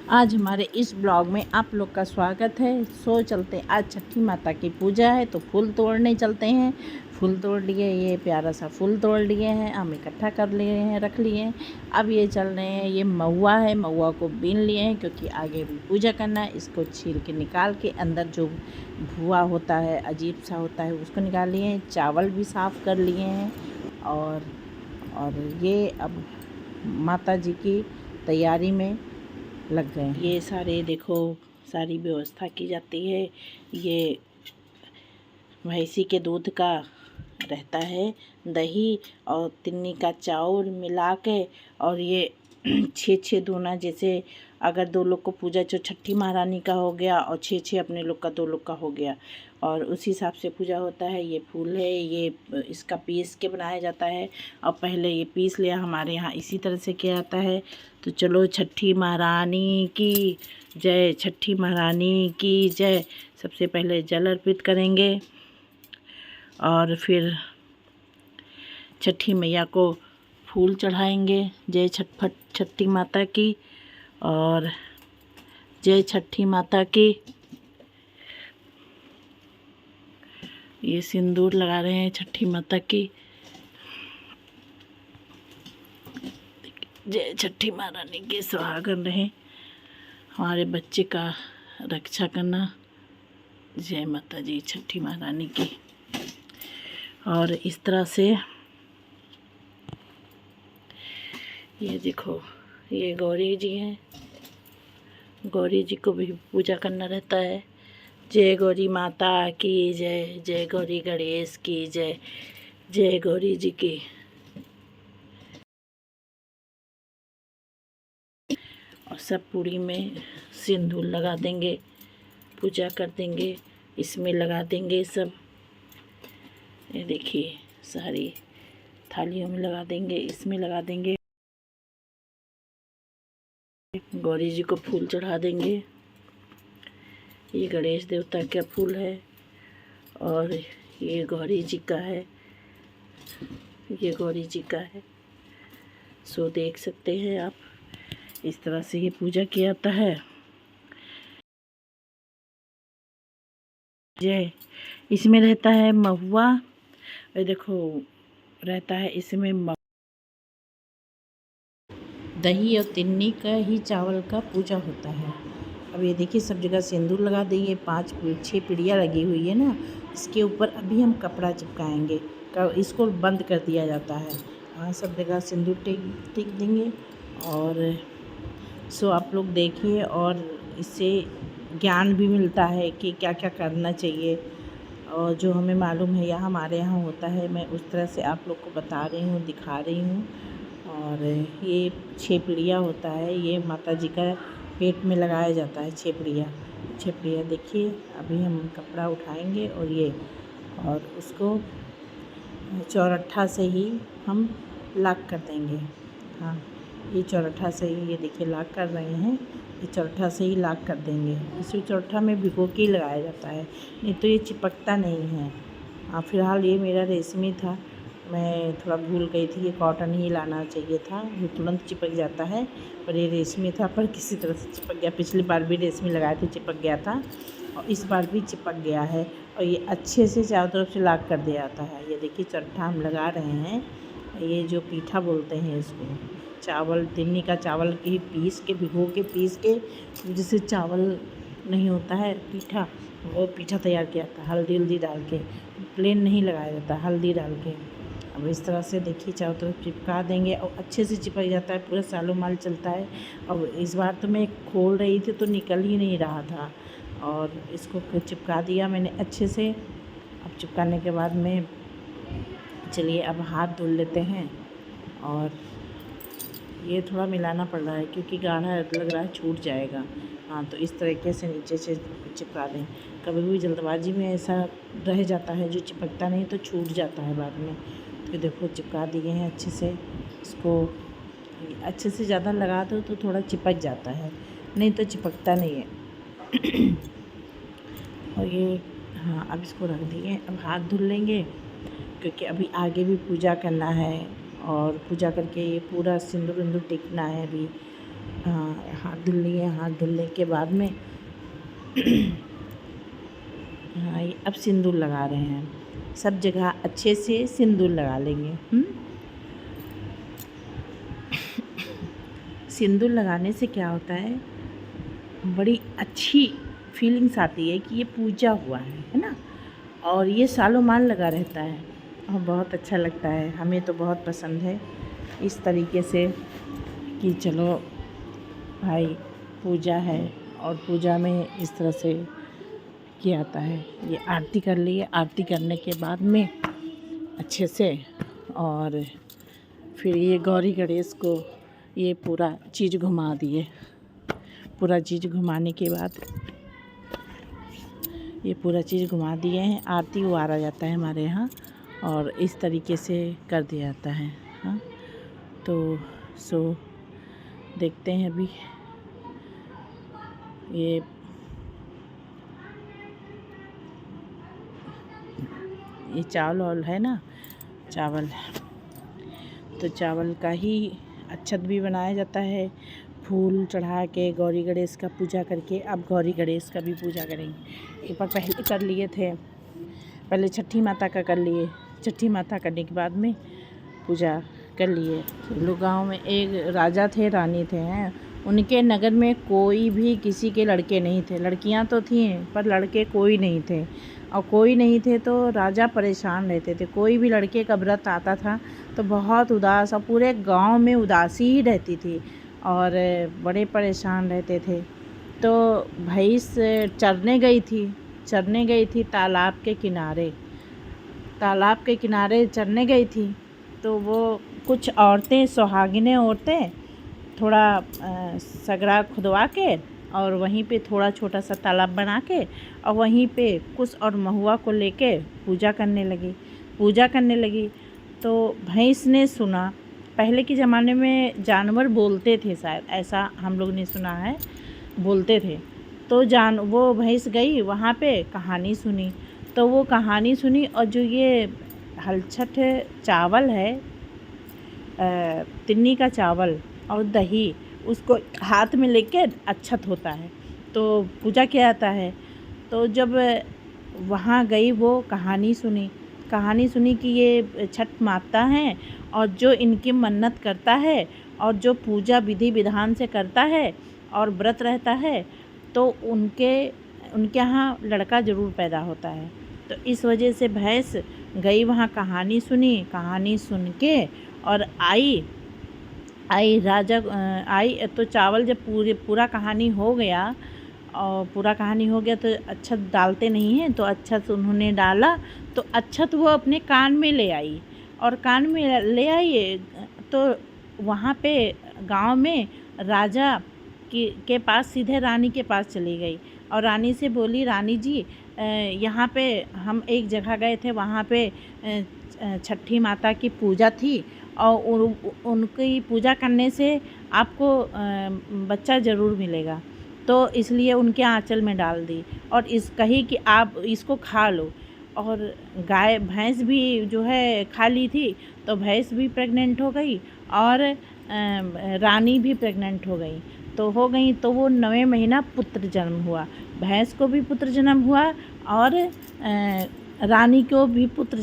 आज हमारे इस ब्लॉग में आप लोग का स्वागत है। सो चलते हैं, आज छठी माता की पूजा है तो फूल तोड़ने चलते हैं। फूल तोड़ लिए, ये प्यारा सा फूल तोड़ लिए हैं, हम इकट्ठा कर लिए हैं, रख लिए हैं। अब ये चल रहे हैं, ये महुआ है, महुआ को बीन लिए हैं क्योंकि आगे भी पूजा करना है। इसको छील के निकाल के अंदर जो भुआ होता है, अजीब सा होता है, उसको निकाल लिए हैं। चावल भी साफ़ कर लिए हैं और ये अब माता जी की तैयारी में लग गए। ये सारे देखो, सारी व्यवस्था की जाती है। ये भैंसी के दूध का रहता है, दही और तिन्नी का चाउर मिला के, और ये 6 दूना, जैसे अगर 2 लोग को पूजा जो छठी महारानी का हो गया और 6 अपने लोग का 2 लोग का हो गया, और उसी हिसाब से पूजा होता है। ये फूल है, ये इसका पीस के बनाया जाता है। और पहले ये पीस लिया, हमारे यहाँ इसी तरह से किया जाता है। तो चलो, छठी महारानी की जय, छठी महारानी की जय। सबसे पहले जल अर्पित करेंगे और फिर छठी मैया को फूल चढ़ाएंगे। जय छठफट छठी माता की, और जय छठी माता की। ये सिंदूर लगा रहे हैं छठी माता की। जय छठी महारानी की सुहागन रहे, हमारे बच्चे का रक्षा करना। जय माता जी छठी महारानी की। और इस तरह से ये देखो, ये गौरी जी हैं, गौरी जी को भी पूजा करना रहता है। जय गौरी माता की जय, जय गौरी गणेश की जय, जय गौरी जी की। और सब पूरी में सिंदूर लगा देंगे, पूजा कर देंगे, इसमें लगा देंगे सब। ये देखिए, सारी थालियों में लगा देंगे, इसमें लगा देंगे। गौरी जी को फूल चढ़ा देंगे। ये गणेश देवता का फूल है और ये गौरी जी का है, ये गौरी जी का है। सो देख सकते हैं आप, इस तरह से ये पूजा किया जाता है। जय, इसमें रहता है महुआ, और देखो रहता है इसमें दही और तिन्नी का ही चावल का पूजा होता है। अब ये देखिए, सब जगह सिंदूर लगा दिए, 5-6 पीढ़ियाँ लगी हुई है ना, इसके ऊपर अभी हम कपड़ा चिपकाएंगे। इसको बंद कर दिया जाता है। हाँ, सब जगह सिंदूर टिक देंगे। और सो आप लोग देखिए, और इससे ज्ञान भी मिलता है कि क्या क्या करना चाहिए, और जो हमें मालूम है या हमारे यहाँ होता है, मैं उस तरह से आप लोग को बता रही हूँ, दिखा रही हूँ। और ये 6 पीढ़ियाँ होता है, ये माता जी का पेट में लगाया जाता है। 6 पीढ़ियाँ देखिए। अभी हम कपड़ा उठाएंगे और उसको चौरठा से ही हम लाक कर देंगे। हाँ, ये चौरठा से ही, ये देखिए लाक कर रहे हैं, ये चौरठा से ही लाक कर देंगे। इसी चौरठा में भिगो के ही लगाया जाता है, नहीं तो ये चिपकता नहीं है। हाँ, फ़िलहाल ये मेरा रेशमी था, मैं थोड़ा भूल गई थी, ये कॉटन ही लाना चाहिए था, ये तुरंत चिपक जाता है। पर ये रेशमी था, पर किसी तरह से चिपक गया। पिछली बार भी रेशमी लगाए थे, चिपक गया था, और इस बार भी चिपक गया है। और ये अच्छे से चारों तरफ से लाक कर दिया जाता है। ये देखिए, चट्टा हम लगा रहे हैं, ये जो पीठा बोलते हैं इसको, चावल, तिन्नी का चावल की पीस के, भिगो के पीस के, जिससे चावल नहीं होता है पीठा, वो पीठा तैयार किया जाता है हल्दी डाल के। प्लेन नहीं लगाया जाता, हल्दी डाल के। अब इस तरह से देखिए, चारों तरफ चिपका देंगे और अच्छे से चिपक जाता है, पूरा सालों माल चलता है। अब इस बार तो मैं खोल रही थी तो निकल ही नहीं रहा था, और इसको चिपका दिया मैंने अच्छे से। अब चिपकाने के बाद में, चलिए अब हाथ धुल लेते हैं। और ये थोड़ा मिलाना पड़ रहा है क्योंकि गाढ़ा लग रहा है, छूट जाएगा। हाँ, तो इस तरीके से नीचे से चिपका दें। कभी भी जल्दबाजी में ऐसा रह जाता है, जो चिपकता नहीं तो छूट जाता है बाद में। तो देखो, चिपका दिए हैं अच्छे से। इसको अच्छे से ज़्यादा लगा दो तो थोड़ा चिपक जाता है, नहीं तो चिपकता नहीं है। और ये, हाँ, अब इसको रख दिए। अब हाथ धुल लेंगे क्योंकि अभी आगे भी पूजा करना है, और पूजा करके ये पूरा सिंदूर विंदूर टिकना है अभी। हाँ, हाथ धुल लिए। हाथ धुलने के बाद में हाँ, ये अब सिंदूर लगा रहे हैं। सब जगह अच्छे से सिंदूर लगा लेंगे। सिंदूर लगाने से क्या होता है, बड़ी अच्छी फीलिंग्स आती है कि ये पूजा हुआ है ना। और ये सालों माल लगा रहता है और बहुत अच्छा लगता है। हमें तो बहुत पसंद है इस तरीके से कि चलो भाई पूजा है, और पूजा में इस तरह से किया जाता है। ये आरती कर लिए। आरती करने के बाद में अच्छे से, और फिर ये गौरी गणेश को ये पूरा चीज़ घुमा दिए। पूरा चीज़ घुमाने के बाद ये पूरा चीज़ घुमा दिए हैं। आरती उतारा जाता है हमारे यहाँ, और इस तरीके से कर दिया जाता है। हाँ, तो देखते हैं अभी ये चावल है ना, चावल, तो चावल का ही अक्षत भी बनाया जाता है। फूल चढ़ा के गौरी गणेश का पूजा करके अब गौरी गणेश का भी पूजा करेंगे। एक बार पहले कर लिए थे, पहले छठी माता का कर लिए। छठी माता करने के बाद में पूजा कर लिए। लोग गाँव में एक राजा थे, रानी थे हैं, उनके नगर में कोई भी किसी के लड़के नहीं थे। लड़कियां तो थीं पर लड़के कोई नहीं थे, और कोई नहीं थे तो राजा परेशान रहते थे। कोई भी लड़के का व्रत आता था तो बहुत उदास, और पूरे गांव में उदासी ही रहती थी और बड़े परेशान रहते थे। तो भैंस चरने गई थी तालाब के किनारे। तालाब के किनारे चरने गई थी, तो वो कुछ औरतें, सुहागिनें औरतें, थोड़ा सगरा खुदवा के और वहीं पे थोड़ा छोटा सा तालाब बना के और वहीं पे कुश और महुआ को लेके पूजा करने लगी। तो भैंस ने सुना, पहले के ज़माने में जानवर बोलते थे, शायद ऐसा हम लोग ने सुना है, बोलते थे। तो वो भैंस गई वहाँ पे, कहानी सुनी। तो वो कहानी सुनी, और जो ये हलछठ चावल है, तिन्नी का चावल और दही, उसको हाथ में लेके अक्षत होता है तो पूजा किया जाता है। तो जब वहाँ गई वो कहानी सुनी कि ये छठ माता हैं, और जो इनकी मन्नत करता है और जो पूजा विधि विधान से करता है और व्रत रहता है तो उनके यहाँ लड़का ज़रूर पैदा होता है। तो इस वजह से भैंस गई वहाँ, कहानी सुन के और आई तो चावल जब पूरा कहानी हो गया तो अक्षत डालते नहीं हैं, तो अक्षत उन्होंने डाला, तो अक्षत वो अपने कान में ले आई, और कान में ले आई तो वहाँ पे गांव में राजा के पास सीधे रानी के पास चली गई और रानी से बोली, रानी जी यहाँ पे हम एक जगह गए थे, वहाँ पे छठी माता की पूजा थी और उनकी पूजा करने से आपको बच्चा ज़रूर मिलेगा, तो इसलिए उनके आंचल में डाल दी और कही कि आप इसको खा लो। और भैंस भी जो है खा ली थी, तो भैंस भी प्रेग्नेंट हो गई और रानी भी प्रेग्नेंट हो गई। तो वो 9वें महीना पुत्र जन्म हुआ, भैंस को भी पुत्र जन्म हुआ और रानी को भी पुत्र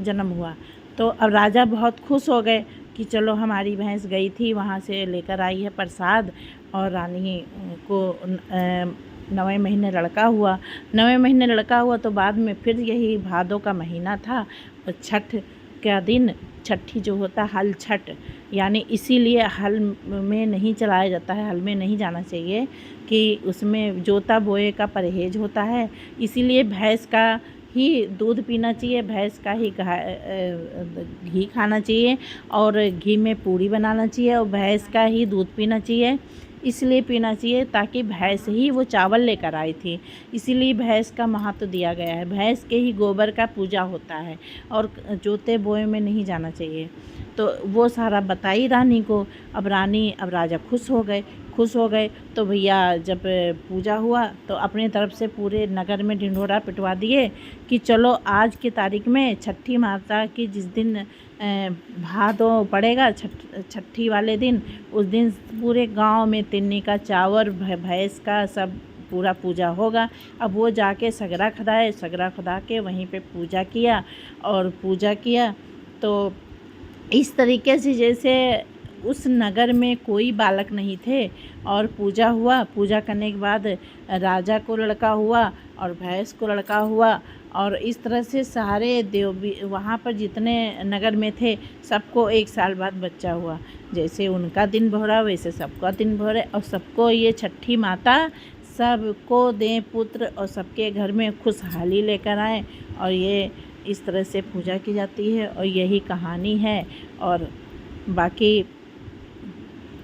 जन्म हुआ। तो अब राजा बहुत खुश हो गए कि चलो हमारी भैंस गई थी, वहाँ से लेकर आई है प्रसाद, और रानी को 9वें महीने लड़का हुआ। तो बाद में फिर यही भादों का महीना था, छठ का दिन, छठी जो होता है हल छठ, यानी इसीलिए हल में नहीं चलाया जाता है, हल में नहीं जाना चाहिए कि उसमें जोता बोए का परहेज होता है। इसीलिए भैंस का ही दूध पीना चाहिए, भैंस का ही घी खाना चाहिए और घी में पूड़ी बनाना चाहिए और भैंस का ही दूध पीना चाहिए। इसलिए पीना चाहिए ताकि भैंस ही वो चावल लेकर आई थी, इसीलिए भैंस का महत्व दिया गया है। भैंस के ही गोबर का पूजा होता है और जोते बोए में नहीं जाना चाहिए। तो वो सारा बताई रानी को। अब राजा खुश हो गए खुश हो गए। तो भैया जब पूजा हुआ तो अपनी तरफ से पूरे नगर में ढिंढोरा पिटवा दिए कि चलो आज की तारीख में छठी माता की जिस दिन भादो पड़ेगा छठी वाले दिन, उस दिन पूरे गांव में तिन्नी का चावल भैंस का सब पूरा पूजा होगा। अब वो जाके सगरा खदा के वहीं पे पूजा किया और पूजा किया। तो इस तरीके से जैसे उस नगर में कोई बालक नहीं थे और पूजा हुआ। पूजा करने के बाद राजा को लड़का हुआ और भैंस को लड़का हुआ और इस तरह से सारे देवी वहाँ पर जितने नगर में थे सबको 1 साल बाद बच्चा हुआ। जैसे उनका दिन भरा वैसे सबका दिन भरे और सबको ये छठी माता सबको दें पुत्र और सबके घर में खुशहाली लेकर आए। और ये इस तरह से पूजा की जाती है और यही कहानी है। और बाकी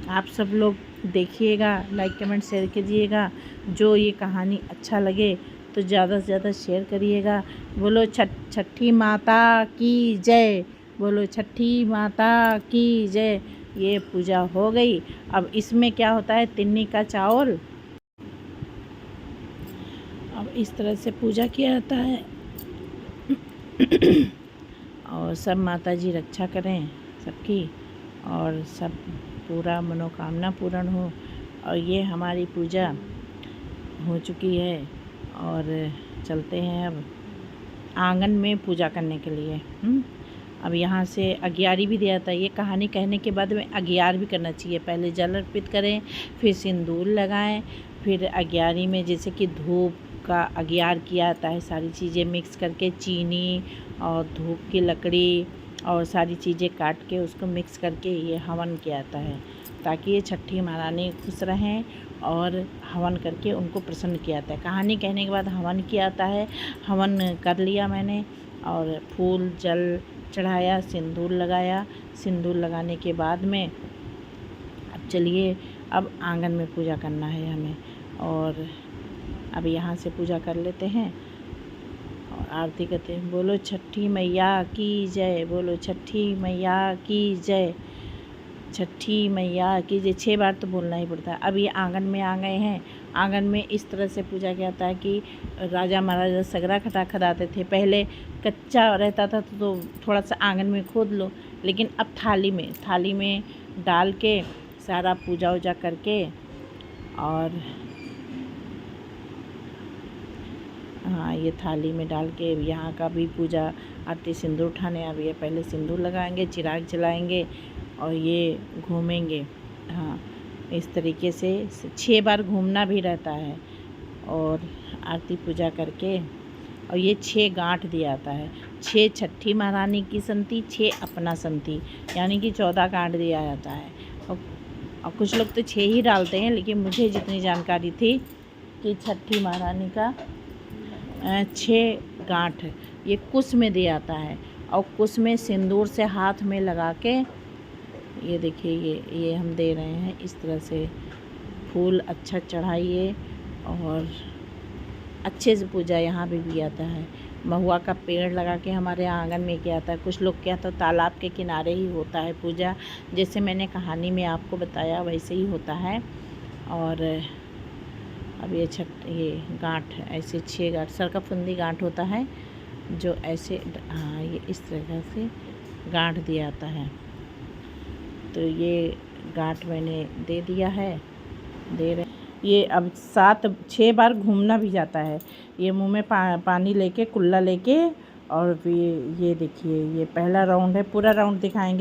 आप सब लोग देखिएगा, लाइक कमेंट शेयर कीजिएगा। जो ये कहानी अच्छा लगे तो ज़्यादा से ज़्यादा शेयर करिएगा। बोलो छठी माता की जय, बोलो छठी माता की जय। ये पूजा हो गई। अब इसमें क्या होता है, तिन्नी का चावल, अब इस तरह से पूजा किया जाता है। और सब माता जी रक्षा करें सबकी और सब पूरा मनोकामना पूर्ण हो। और ये हमारी पूजा हो चुकी है और चलते हैं अब आंगन में पूजा करने के लिए। अब यहाँ से अगियारी भी दिया था। ये कहानी कहने के बाद में अगियार भी करना चाहिए। पहले जल अर्पित करें, फिर सिंदूर लगाएं, फिर अगियारी में जैसे कि धूप का अगियार किया जाता है। सारी चीज़ें मिक्स करके चीनी और धूप की लकड़ी और सारी चीज़ें काट के उसको मिक्स करके ये हवन किया जाता है ताकि ये छठी महारानी खुश रहें और हवन करके उनको प्रसन्न किया जाता है। कहानी कहने के बाद हवन किया जाता है। हवन कर लिया मैंने और फूल जल चढ़ाया, सिंदूर लगाया। सिंदूर लगाने के बाद में अब चलिए अब आंगन में पूजा करना है हमें। और अब यहाँ से पूजा कर लेते हैं और आरती करते हैं। बोलो छठी मैया की जय, बोलो छठी मैया की जय, छठी मैया की जय। 6 बार तो बोलना ही पड़ता है। अब ये आंगन में आ गए हैं। आंगन में इस तरह से पूजा किया जाता है कि राजा महाराजा सगरा खदाते थे। पहले कच्चा रहता था तो थोड़ा सा आंगन में खोद लो, लेकिन अब थाली में डाल के सारा पूजा वूजा करके और हाँ ये थाली में डाल के यहाँ का भी पूजा आरती सिंदूर उठाने। अब ये पहले सिंदूर लगाएंगे, चिराग जलाएंगे और ये घूमेंगे। हाँ इस तरीके से 6 बार घूमना भी रहता है और आरती पूजा करके। और ये 6 गांठ दिया जाता है। 6 छठी महारानी की संती, 6 अपना संती, यानी कि 14 गांठ दिया जाता है। और कुछ लोग तो 6 ही डालते हैं, लेकिन मुझे जितनी जानकारी थी कि छठी महारानी का 6 गांठ ये कुश में दिया जाता है। और कुश में सिंदूर से हाथ में लगा के ये देखिए ये हम दे रहे हैं। इस तरह से फूल अच्छा चढ़ाइए और अच्छे से पूजा यहाँ भी किया जाता है। महुआ का पेड़ लगा के हमारे आंगन में किया जाता है। कुछ लोग क्या तो तालाब के किनारे ही होता है पूजा, जैसे मैंने कहानी में आपको बताया वैसे ही होता है। और अब ये गांठ ऐसे 6 गांठ सरकाफुंदी गांठ होता है जो ऐसे हाँ ये इस तरह से गांठ दिया जाता है। तो ये गांठ मैंने दे दिया है, दे रहे। ये अब 6 बार घूमना भी जाता है। ये मुंह में पानी लेके कुल्ला लेके और ये देखिए ये पहला राउंड है। पूरा राउंड दिखाएंगे।